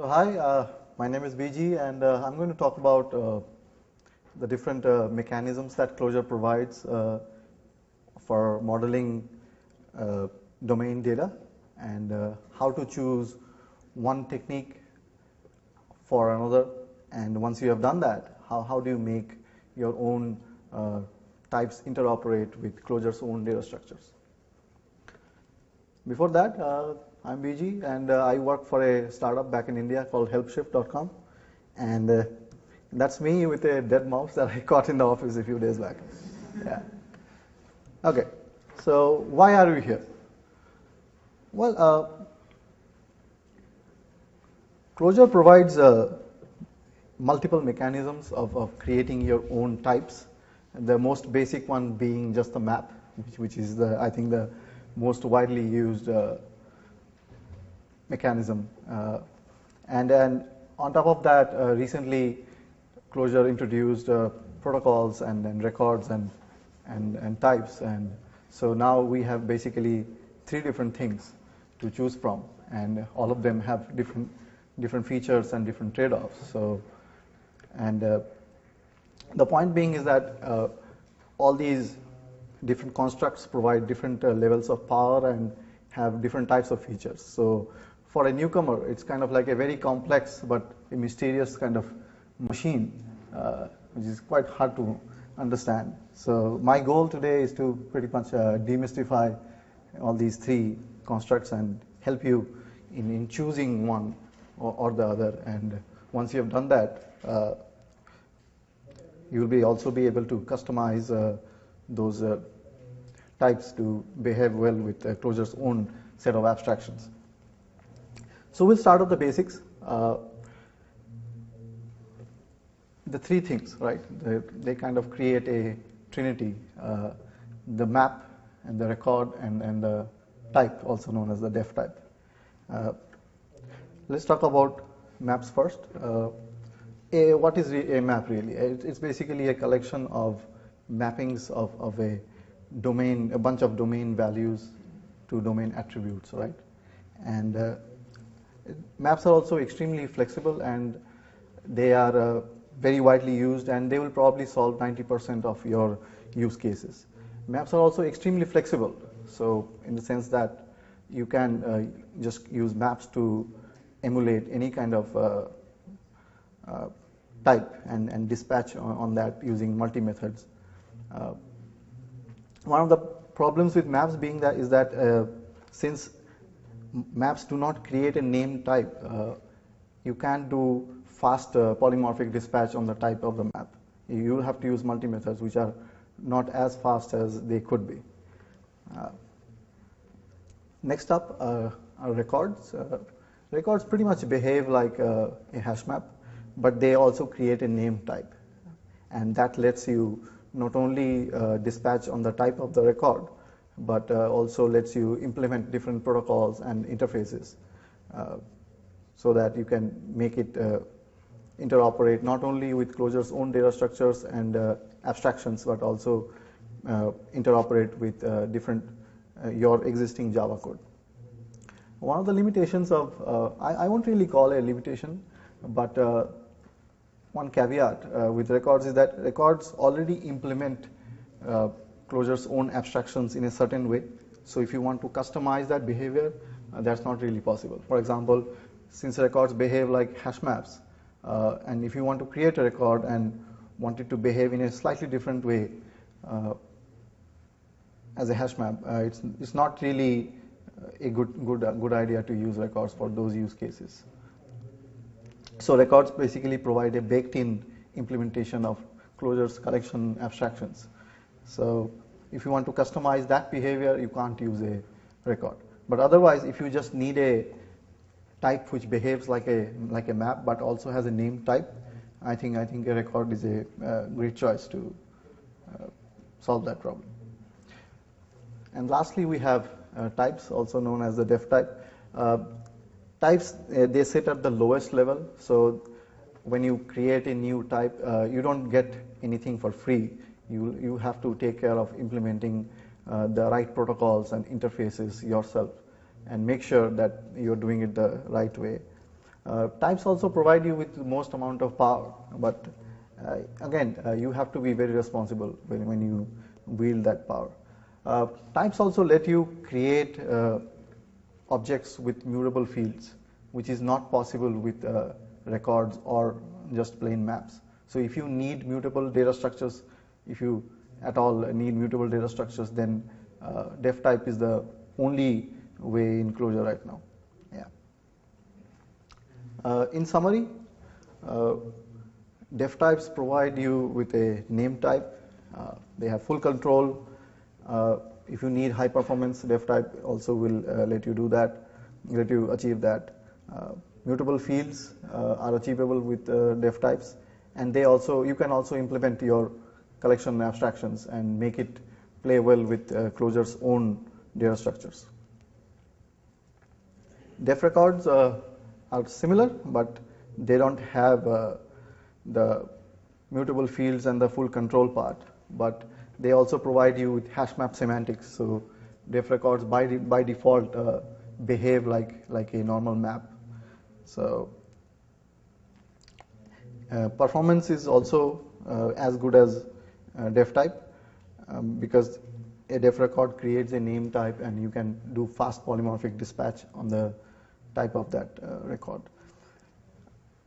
So hi, my name is BG, and I'm going to talk about the different mechanisms that Clojure provides for modeling domain data, and how to choose one technique for another. And once you have done that, how do you make your own types interoperate with Clojure's own data structures? Before that, I'm BG, and I work for a startup back in India called helpshift.com, and that's me with a dead mouse that I caught in the office a few days back. Yeah. Okay, so why are we here? Well, Clojure provides multiple mechanisms of creating your own types. And the most basic one being just the map, which is I think the most widely used mechanism. And then on top of that, recently Clojure introduced protocols and records and types, and so now we have basically 3 different things to choose from, and all of them have different features and different trade-offs. So, and the point being is that all these different constructs provide different levels of power and have different types of features. So for a newcomer, it's kind of like a very complex but a mysterious kind of machine, which is quite hard to understand. So my goal today is to pretty much demystify all these 3 constructs and help you in choosing one or the other. And once you have done that, you will also be able to customize those types to behave well with Clojure's own set of abstractions. So we'll start with the basics. The 3 things, right? They kind of create a trinity: the map and the record and the type, also known as the Deftype. Let's talk about maps first. What is a map really? It's basically a collection of mappings of a domain, a bunch of domain values to domain attributes, right? And maps are also extremely flexible, and they are very widely used, and they will probably solve 90% of your use cases. Maps are also extremely flexible, so in the sense that you can just use maps to emulate any kind of type and dispatch on that using multi-methods. One of the problems with maps being that is that since maps do not create a name type, you can't do fast polymorphic dispatch on the type of the map. You have to use multi-methods, which are not as fast as they could be. Next up are records. Records pretty much behave like a hash map, but they also create a name type, and that lets you not only dispatch on the type of the record, but also lets you implement different protocols and interfaces so that you can make it interoperate not only with Clojure's own data structures and abstractions, but also interoperate with different your existing Java code. One of the limitations of, I won't really call it a limitation, but one caveat with records is that records already implement Clojure's own abstractions in a certain way. So if you want to customize that behavior, that's not really possible. For example, since records behave like hash maps, and if you want to create a record and want it to behave in a slightly different way as a hash map, it's not really a good idea to use records for those use cases. So records basically provide a baked-in implementation of Clojure's collection abstractions. So if you want to customize that behavior, you can't use a record. But otherwise, if you just need a type which behaves like a map but also has a name type, I think a record is a great choice to solve that problem. And lastly, we have types, also known as the Deftype. Types, they sit at the lowest level, so when you create a new type, you don't get anything for free. You have to take care of implementing the right protocols and interfaces yourself and make sure that you're doing it the right way. Types also provide you with the most amount of power, but again, you have to be very responsible when you wield that power. Types also let you create objects with mutable fields, which is not possible with records or just plain maps. So if you need mutable data structures, if you at all need mutable data structures, then Deftype is the only way in Clojure right now. Yeah. In summary, Deftypes provide you with a name type. They have full control. If you need high performance, Deftype also will let you do that, let you achieve that. Mutable fields are achievable with Deftypes, and you can also implement your collection abstractions and make it play well with Clojure's own data structures. Def records are similar, but they don't have the mutable fields and the full control part, but they also provide you with HashMap semantics. So def records by default behave like a normal map. So performance is also as good as Deftype, because a def record creates a name type and you can do fast polymorphic dispatch on the type of that record.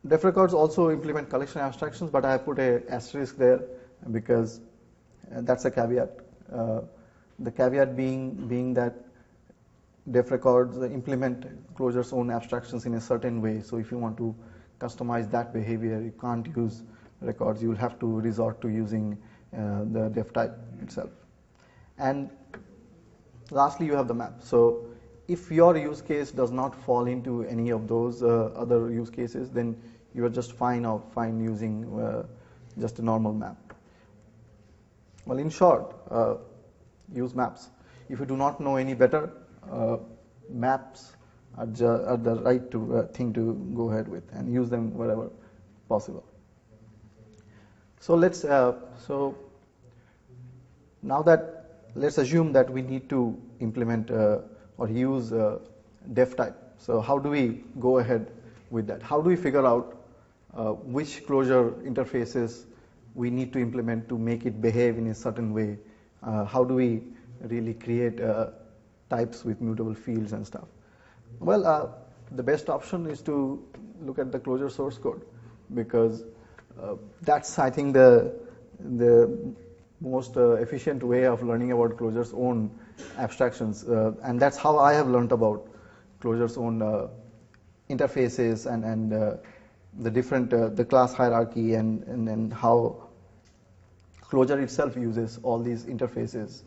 Def records also implement collection abstractions, but I have put an asterisk there because that's a caveat. The caveat being that def records implement Clojure's own abstractions in a certain way. So if you want to customize that behavior, you can't use records. You will have to resort to using the Deftype itself. And lastly, you have the map. So if your use case does not fall into any of those other use cases, then you are just fine using just a normal map. Well, in short, use maps. If you do not know any better, maps are the right thing to go ahead with and use them wherever possible. So let's assume that we need to implement or use Deftype. So how do we go ahead with that? How do we figure out which Clojure interfaces we need to implement to make it behave in a certain way? How do we really create types with mutable fields and stuff? Well, the best option is to look at the Clojure source code, because that's, I think, the most efficient way of learning about Clojure's own abstractions, and that's how I have learned about Clojure's own interfaces and the different the class hierarchy and how Clojure itself uses all these interfaces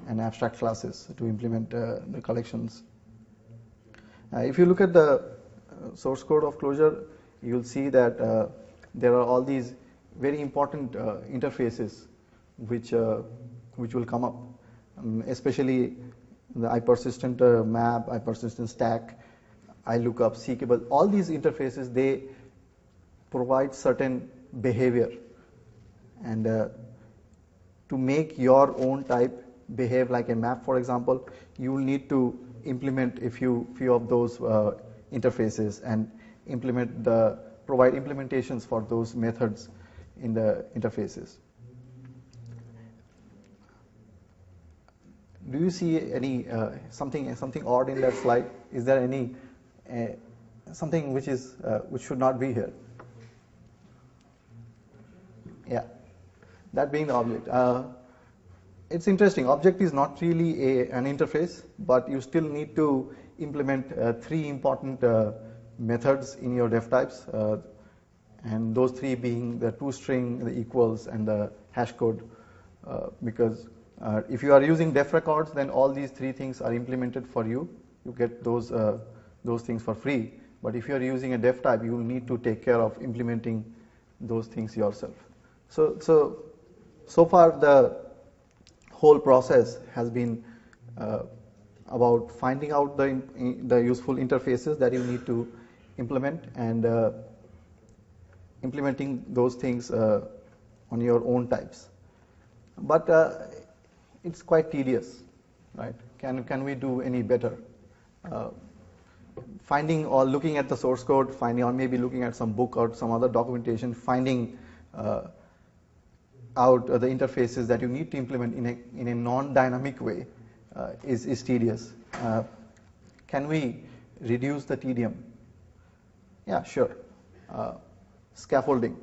and abstract classes to implement the collections. If you look at the source code of Clojure, you'll see that there are all these very important interfaces which will come up, especially the iPersistent map, iPersistent stack, iLookup, seekable. All these interfaces, they provide certain behavior, and to make your own type behave like a map, for example, you will need to implement a few of those interfaces and provide implementations for those methods in the interfaces. Do you see any something odd in that slide? Is there any something which should not be here? Yeah, that being the object. It's interesting. Object is not really an interface, but you still need to implement three important methods in your Deftypes, and those three being the toString, the equals, and the hash code. Because if you are using def records, then all these three things are implemented for you. You get those things for free. But if you are using a Deftype, you will need to take care of implementing those things yourself. So far the whole process has been about finding out the useful interfaces that you need to implement and implementing those things on your own types. But it's quite tedious, right? Can we do any better? finding or looking at the source code, finding or maybe looking at some book or some other documentation, finding out the interfaces that you need to implement in a non-dynamic way is tedious. Can we reduce the tedium? Yeah, sure. Scaffolding.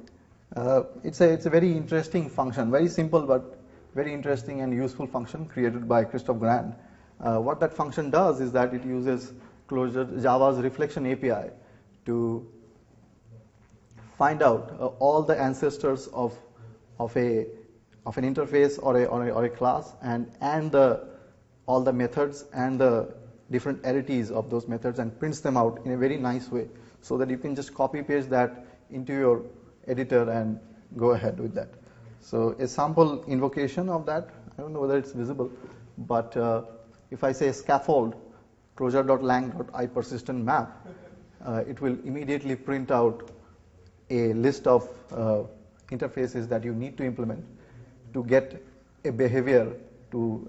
It's a very interesting function, very simple but very interesting and useful function created by Christoph Grand. What that function does is that it uses Java's reflection API to find out all the ancestors of an interface or a class and all the methods and the different arities of those methods and prints them out in a very nice way, so that you can just copy paste that into your editor and go ahead with that. So a sample invocation of that, I don't know whether it's visible, but if I say scaffold closure.lang.iPersistentMap, it will immediately print out a list of interfaces that you need to implement to get a behavior to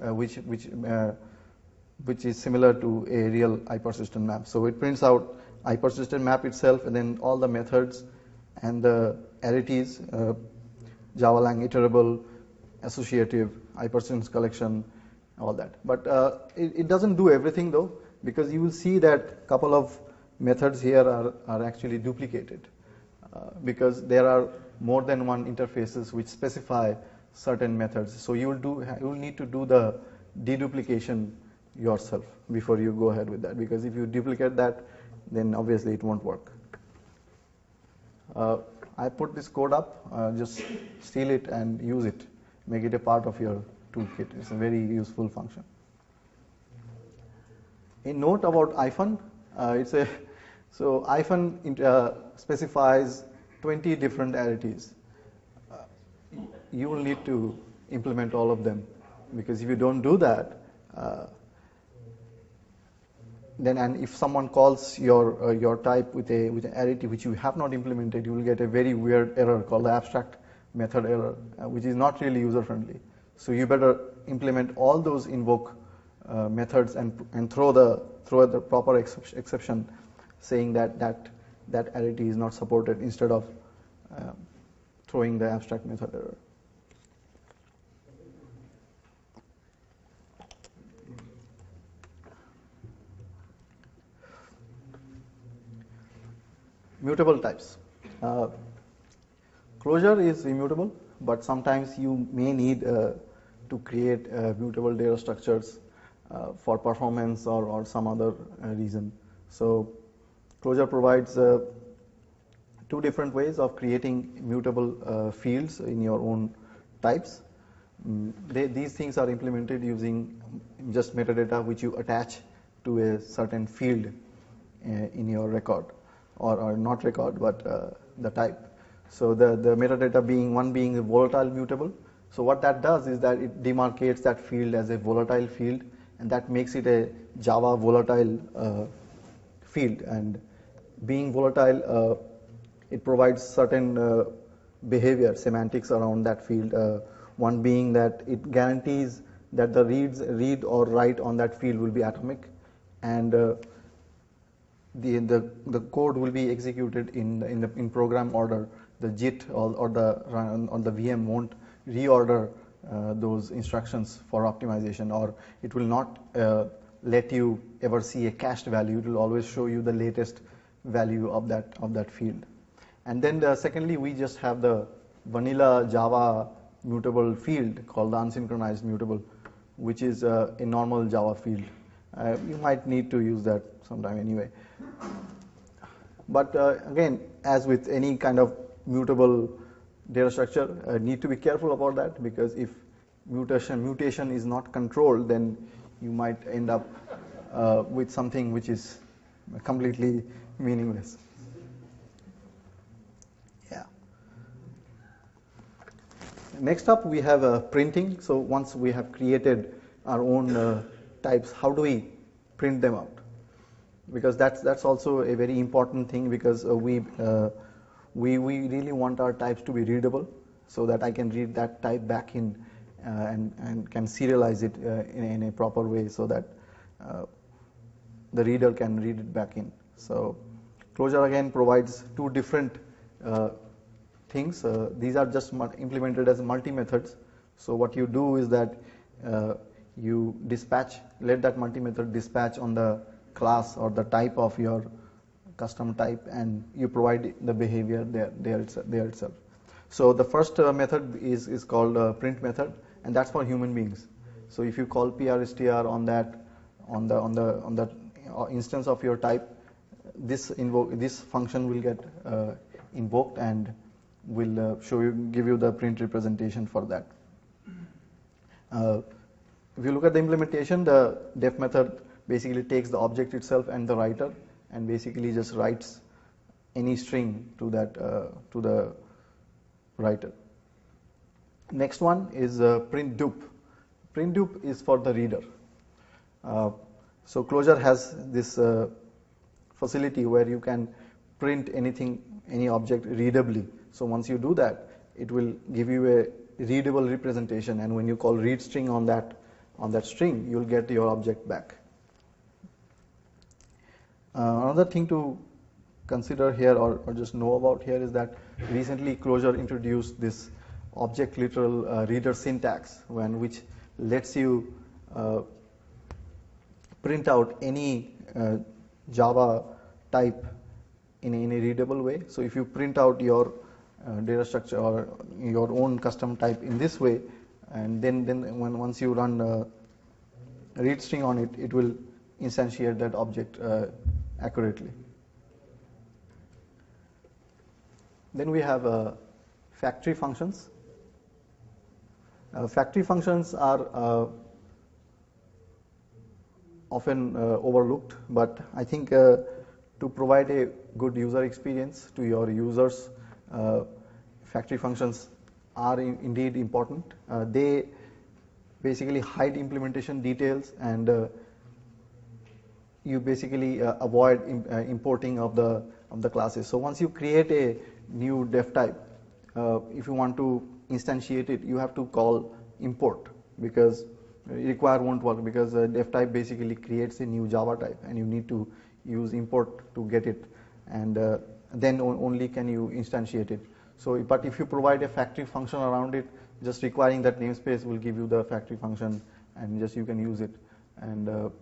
which is similar to a real iPersistent map. So it prints out iPersistent map itself and then all the methods and the arities, Java lang iterable, associative, iPersistence collection, all that. But it doesn't do everything though, because you will see that a couple of methods here are actually duplicated because there are more than one interfaces which specify certain methods. So you will need to do the deduplication yourself before you go ahead with that, because if you duplicate that, then obviously it won't work. I put this code up, just steal it and use it, make it a part of your toolkit. It's a very useful function. A note about hyphen, so hyphen specifies 20 different arities. You will need to implement all of them, because if you don't do that, then and if someone calls your type with an arity which you have not implemented, you will get a very weird error called the abstract method error, which is not really user friendly. So you better implement all those invoke methods and throw the proper exception saying that arity is not supported instead of throwing the abstract method error. Mutable types. Closure is immutable, but sometimes you may need to create mutable data structures for performance or some other reason. So Closure provides two different ways of creating mutable fields in your own types. These things are implemented using just metadata which you attach to a certain field in your record. Or not record, but the type. So the metadata being a volatile mutable. So what that does is that it demarcates that field as a volatile field, and that makes it a Java volatile field. And being volatile, it provides certain behavior semantics around that field. One being that it guarantees that the read or write on that field will be atomic, and the code will be executed in program order. The JIT or the run on the VM won't reorder those instructions for optimization, or it will not let you ever see a cached value. It will always show you the latest value of that field. And then secondly, we just have the vanilla Java mutable field called the unsynchronized mutable, which is a normal Java field. You might need to use that sometime anyway. But again, as with any kind of mutable data structure, need to be careful about that, because if mutation is not controlled, then you might end up with something which is completely meaningless. Yeah. Next up, we have printing. So once we have created our own types, how do we print them out? Because that's also a very important thing, because we really want our types to be readable, so that I can read that type back in and can serialize it in a proper way, so that the reader can read it back in. So Clojure again provides two different things. These are just implemented as multi-methods. So what you do is that you dispatch, let that multi-method dispatch on the class or the type of your custom type, and you provide the behavior there itself. So the first method is called print method, and that's for human beings. So if you call prstr on the instance of your type, this function will get invoked and will give you the print representation for that. If you look at the implementation, the def method basically takes the object itself and the writer, and basically just writes any string to that to the writer. Next one is print dupe. Print dupe is for the reader. So Clojure has this facility where you can print anything, any object readably. So once you do that, it will give you a readable representation, and when you call read string on that string, you'll get your object back. Another thing to consider here or just know about here is that recently Clojure introduced this object literal reader syntax, which lets you print out any Java type in a readable way. So if you print out your data structure or your own custom type in this way, and then once you run a read string on it, it will instantiate that object accurately. Then we have factory functions. Factory functions are often overlooked, but I think to provide a good user experience to your users, factory functions are indeed important. They basically hide implementation details, and you basically avoid importing of the classes. So once you create a new def type, if you want to instantiate it, you have to call import, because require won't work, because def type basically creates a new Java type, and you need to use import to get it, and then only can you instantiate it. So, but if you provide a factory function around it, just requiring that namespace will give you the factory function, and just you can use it. And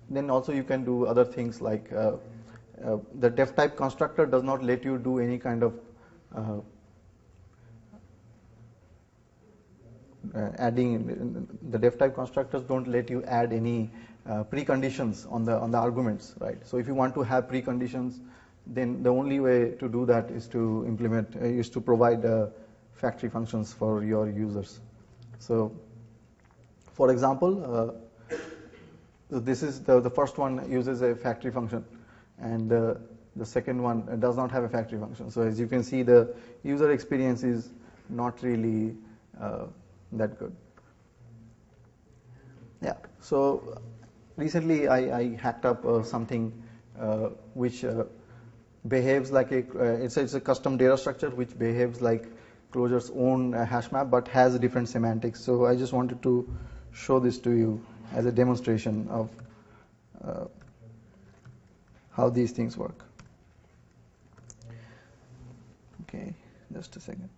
then also you can do other things like the def type constructor does not let you do any kind of adding. The def type constructors don't let you add any preconditions on the arguments, right? So if you want to have preconditions, then the only way to do that is to implement is to provide factory functions for your users. So for example, this is the first one uses a factory function, and the second one does not have a factory function. So as you can see, the user experience is not really that good. Yeah. So recently I hacked up something which behaves like it's a custom data structure which behaves like Clojure's own hash map, but has different semantics. So I just wanted to show this to you as a demonstration of how these things work. Okay, just a second.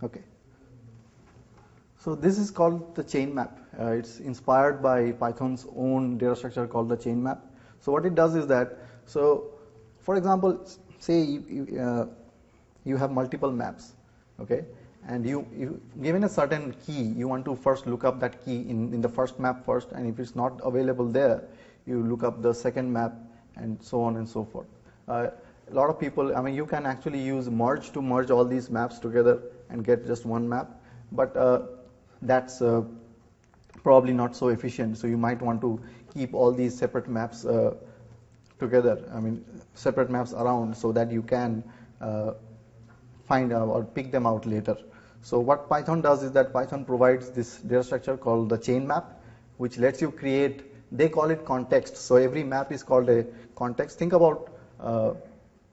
Okay. So this is called the chain map. It's inspired by Python's own data structure called the chain map. So what it does is that, so for example, say you have multiple maps, okay, and you given a certain key, you want to first look up that key in the first map first, and if it's not available there, you look up the second map, and so on and so forth. A lot of people, I mean, you can actually use merge to merge all these maps together and get just one map, but that's probably not so efficient. So you might want to keep all these separate maps together, I mean separate maps around, so that you can find out or pick them out later. So what Python does is that Python provides this data structure called the chain map, which lets you create, they call it context. So every map is called a context. Think about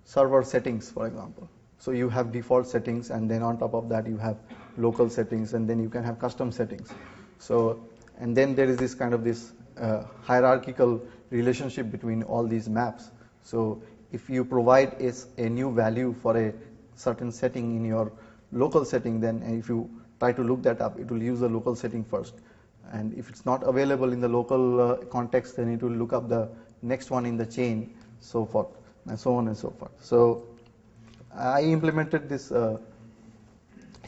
server settings, for example. So you have default settings, and then on top of that you have local settings, and then you can have custom settings. So, and then there is this kind of this hierarchical relationship between all these maps. So if you provide a new value for a certain setting in your local setting, then if you try to look that up, it will use the local setting first. And if it's not available in the local context, then it will look up the next one in the chain, so forth, and so on and so forth. So I implemented this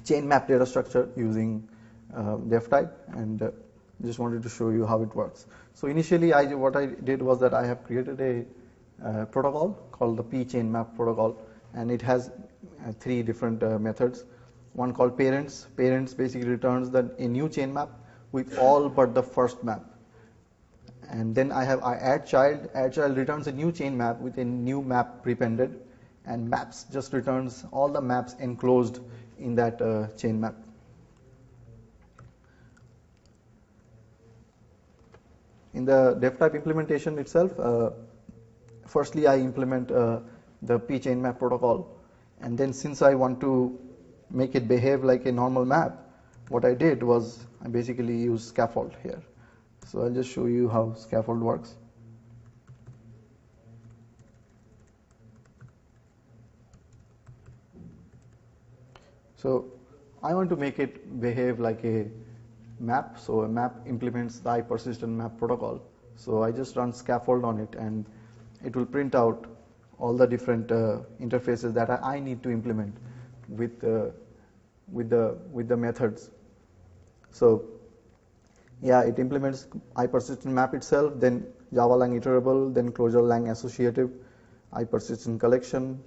chain map data structure using Deftype, and just wanted to show you how it works. So initially, what I did was that I have created a protocol called the pchainmap protocol, and it has three different methods. One called parents. Parents basically returns a new chain map with all but the first map. And then I add child. Add child returns a new chain map with a new map prepended, and maps just returns all the maps enclosed in that chain map. In the Deftype implementation itself, firstly I implement the pchainmap protocol, and then since I want to make it behave like a normal map, what I did was I basically used scaffold here. So I'll just show you how scaffold works. So I want to make it behave like a map. So a map implements the persistent map protocol. So I just run scaffold on it, and it will print out all the different interfaces that I need to implement with the methods. So yeah, it implements persistent map itself, then Java lang iterable, then Clojure lang associative, persistent collection,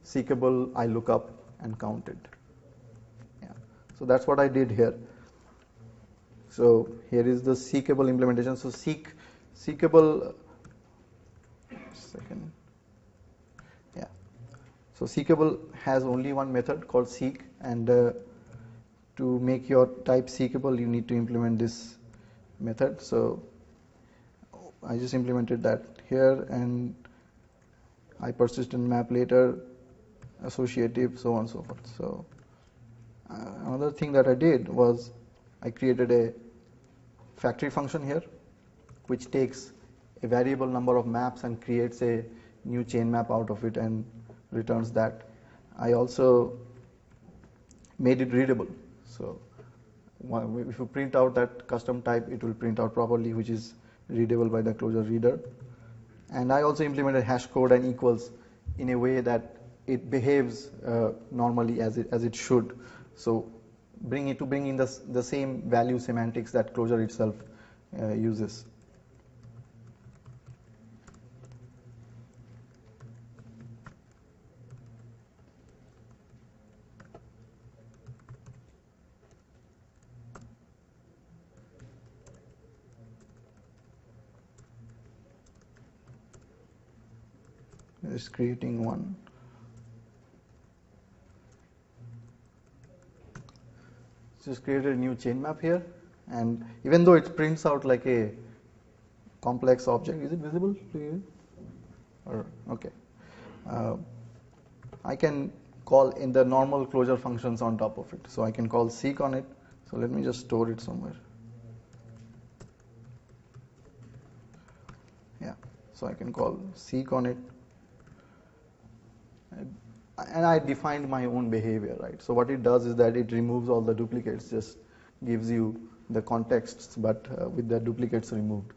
seekable, lookup, and counted. Yeah. So that's what I did here. So here is the seekable implementation. So seekable. Second. Yeah. So seekable has only one method called seek, and to make your type seekable, you need to implement this method. So I just implemented that here, and persistent map later, associative, so on and so forth. So another thing that I did was I created a factory function here, which takes a variable number of maps and creates a new chain map out of it and returns that. I also made it readable. So if you print out that custom type, it will print out properly, which is readable by the Clojure reader. And I also implemented hash code and equals in a way that it behaves normally as it should. So bring in the same value semantics that Clojure itself uses. Just creating one. Just created a new chain map here, and even though it prints out like a complex object, is it visible to you? Or okay, I can call in the normal Clojure functions on top of it. So I can call seek on it. So let me just store it somewhere. Yeah, so I can call seek on it. And I defined my own behavior, right? So what it does is that it removes all the duplicates, just gives you the contexts, but with the duplicates removed.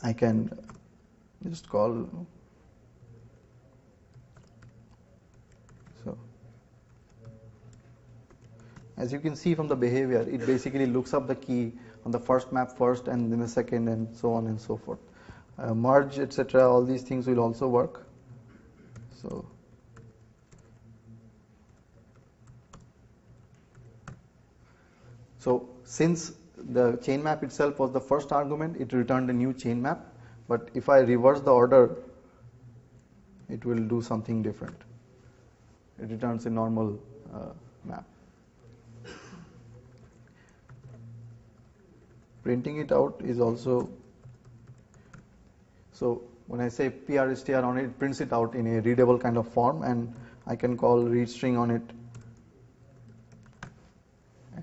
I can just call. So as you can see from the behavior, it basically looks up the key on the first map first, and then the second, and so on and so forth. Merge, etc. All these things will also work. So since the chain map itself was the first argument, it returned a new chain map. But if I reverse the order, it will do something different. It returns a normal map. Printing it out is also, so when I say PRSTR on it, it prints it out in a readable kind of form, and I can call read string on it,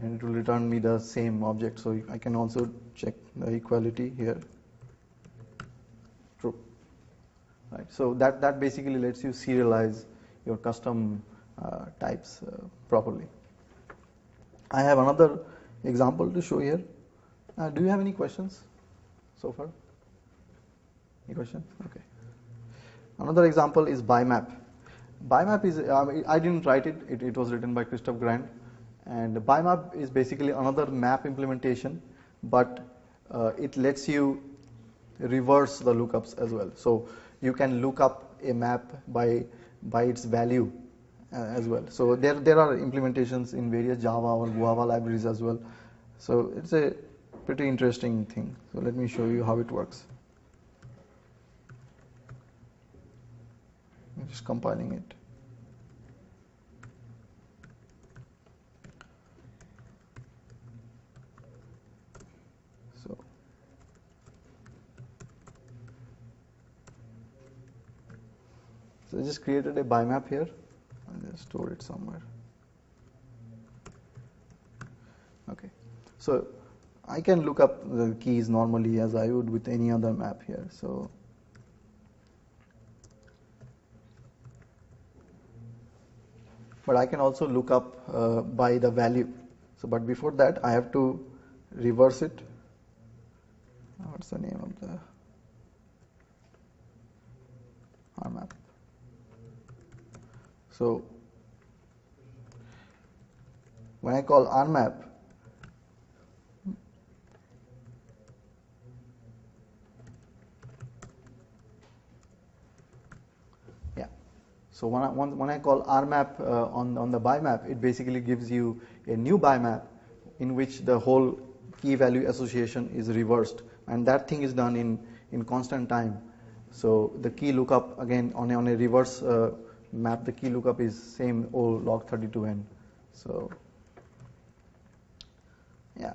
and it will return me the same object. So I can also check the equality here. True. Right. So that basically lets you serialize your custom types properly. I have another example to show here. Do you have any questions so far? Any questions? Okay. Another example is BIMAP. BIMAP is, I didn't write it, it was written by Christoph Grand. And BIMAP is basically another map implementation, but it lets you reverse the lookups as well. So you can look up a map by its value as well. So there are implementations in various Java or Guava libraries as well. So it's a pretty interesting thing. So let me show you how it works. I'm just compiling it. So I just created a BIMAP here. I'll just store it somewhere. Okay. So I can look up the keys normally as I would with any other map here. So but I can also look up by the value. So but before that I have to reverse it. What's the name of the R map? So when I call RMAP, yeah. So when I call RMAP on the BIMAP, it basically gives you a new BIMAP in which the whole key value association is reversed, and that thing is done in constant time. So the key lookup again on a reverse map, the key lookup is same old log32n. So yeah.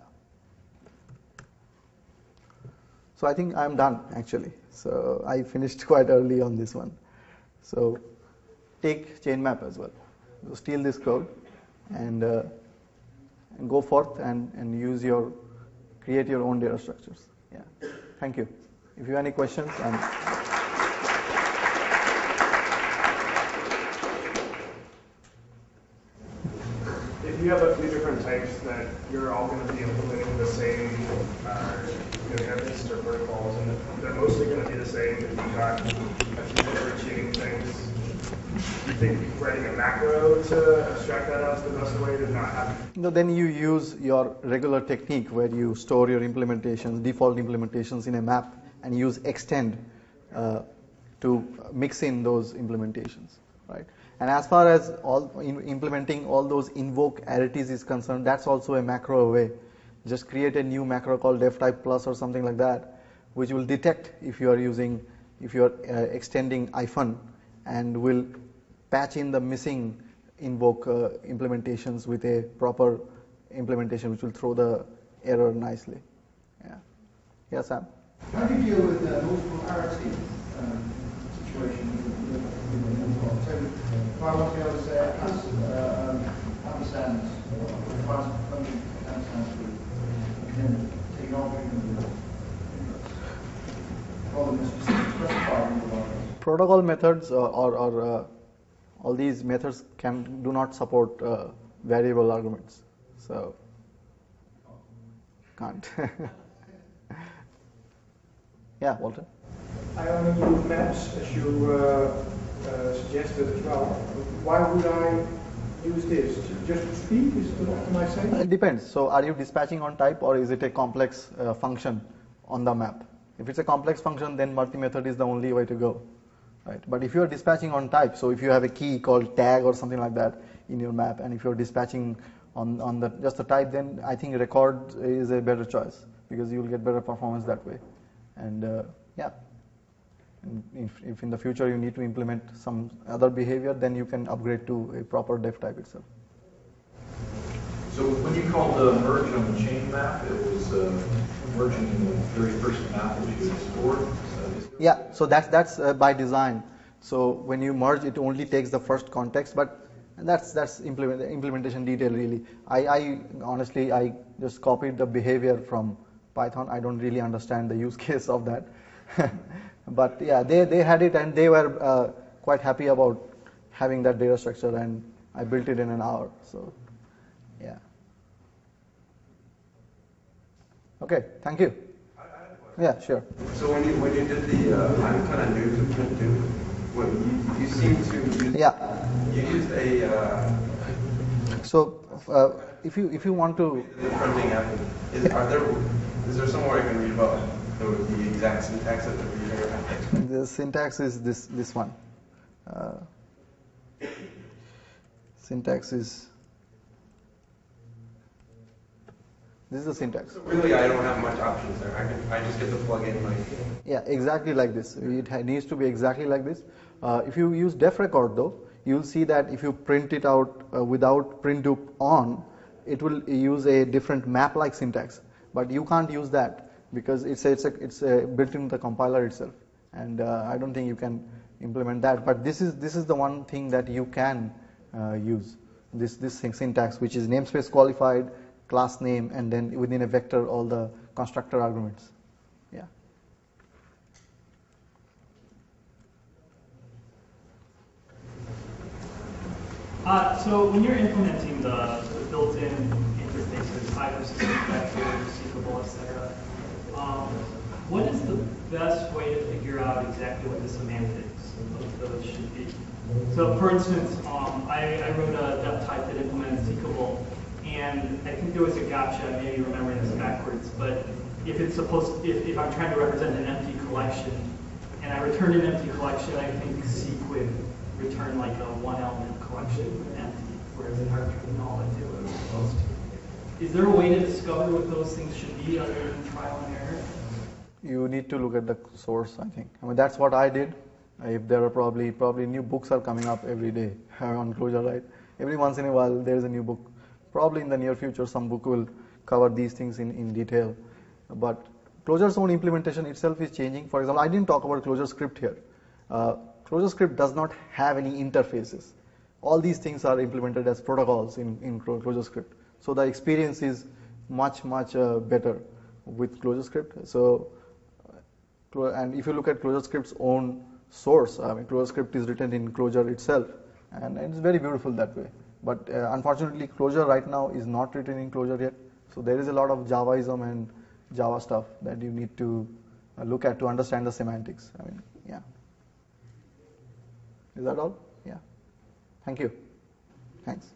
So I think I'm done actually. So I finished quite early on this one. So take chain map as well. So steal this code and go forth and create your own data structures. Yeah. Thank you. If you have any questions, if you have a few different types that you're all going to be implementing the same interface or protocols, and they're mostly going to be the same, but you've got a few differentiating things, do you think writing a macro to abstract that out is the best way to not have? No, then you use your regular technique where you store your implementations, default implementations in a map, and use extend to mix in those implementations, right? And as far as implementing all those invoke arrays is concerned, that's also a macro away. Just create a new macro called Deftype plus or something like that, which will detect if you are extending hyphen, and will patch in the missing invoke implementations with a proper implementation, which will throw the error nicely. Yeah. Yeah, Sam. How do you deal with multiple arity situation? So if I want to be able to say understands, if I understands then take on rather than specified protocol methods or all these methods do not support variable arguments, so can't. Yeah, Walter. I only use maps as you suggested as well. Why would I use this? Just to speak is the optimization? It depends. So are you dispatching on type, or is it a complex function on the map? If it's a complex function, then multi-method is the only way to go, right? But if you're dispatching on type, so if you have a key called tag or something like that in your map, and if you're dispatching on just the type, then I think record is a better choice, because you'll get better performance that way. And yeah, and if in the future you need to implement some other behavior, then you can upgrade to a proper def type itself. So when you called the merge on the chain map, it was merging the very first map that you had stored? Yeah, so that's by design. So when you merge, it only takes the first context, but that's implementation detail really. I honestly, I just copied the behavior from Python. I don't really understand the use case of that. But yeah, they had it and they were quite happy about having that data structure, and I built it in an hour. So yeah. Okay, thank you. Yeah, sure. So when you did the I'm kind of new to print do, what you seem to use, you used a so if you want to the printing app, is there somewhere I can read about the exact syntax of the reader? The syntax is this one. Syntax is this is the syntax. So really, I don't have much options there. I just get to plug in my. Yeah, exactly like this. It needs to be exactly like this. If you use def record though, you'll see that if you print it out without print loop on, it will use a different map-like syntax. But you can't use that because it's built into the compiler itself, and I don't think you can implement that. But this is the one thing that you can use. This syntax, which is namespace qualified, class name, and then within a vector all the constructor arguments. Yeah. So when you're implementing the built-in interfaces, hypersystem vector, seekable, etc., what is the best way to figure out exactly what the semantics of those should be? So for instance, I wrote a Deftype that implemented seekable, and I think there was a gotcha, I may be remembering this backwards, but if it's supposed, if I'm trying to represent an empty collection, and I returned an empty collection, I think seek would return like a one-element collection empty, whereas in our terminology it was supposed to. Is there a way to discover what those things should be other than trial and error? You need to look at the source, I think. I mean, that's what I did. If there are probably new books are coming up every day on Clojure, right? Every once in a while there is a new book. Probably in the near future some book will cover these things in detail. But Clojure's own implementation itself is changing. For example, I didn't talk about Clojure script here. Clojure script does not have any interfaces. All these things are implemented as protocols in Clojure script. So the experience is much better with Clojure script. So, and if you look at Clojure script's own source, I mean, Clojure script is written in Clojure itself, and it's very beautiful that way. But unfortunately, Clojure right now is not written in Clojure yet. So there is a lot of Javaism and Java stuff that you need to look at to understand the semantics. I mean, yeah. Is that all? Yeah. Thank you. Thanks.